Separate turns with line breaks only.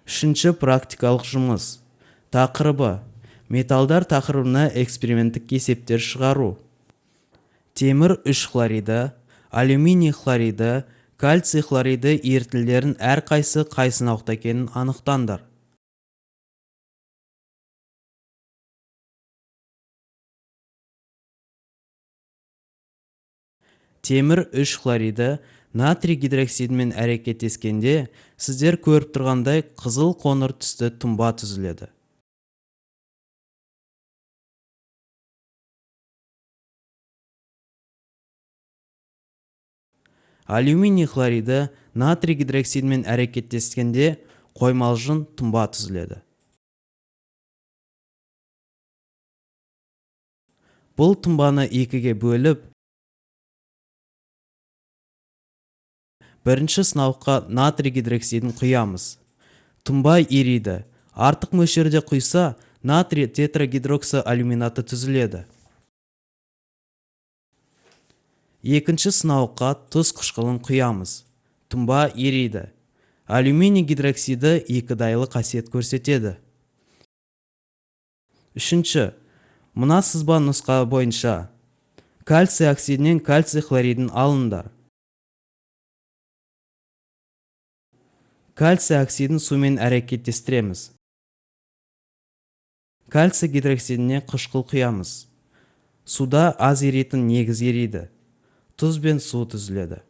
Үшінші практикалық жұмыс. Тақырыбы: металдар тақырыбына эксперименттік есептер шығару. Темір 3 хлориді, алюминий хлориді, кальций хлориді ерітінділердің әрқайсысы қайсынауқта екенін анықтаңдар. Темір 3 хлориді натрий гидроксидімен әрекеттескенде, сіздер көріп тұрғандай қызыл қоңыр түсті тұнба түзіледі. Алюминий хлориді натрий гидроксидімен әрекеттескенде қоймалжың тұнба түзіледі. Бұл тұнбаны екіге бөліп, бірінші сынауққа натрий гидроксидін құямыз. Тұнба ериді. Артық мөлшерде құйса, натрий тетрагидроксы алюминаты түзіледі. Екінші сынауққа тұз қышқылын құямыз. Тұнба ериді. Алюминий гидроксиді екідайлы қасиет көрсетеді. Үшінші, мына сызба нұсқа бойынша кальций оксидінен кальций хлоридін алыңдар. Кальций оксидін сумен әрекеттестіреміз. Кальций гидроксидіне қышқыл құямыз. Суда аз еритін негіз ериді. Тұз бен су түзіледі.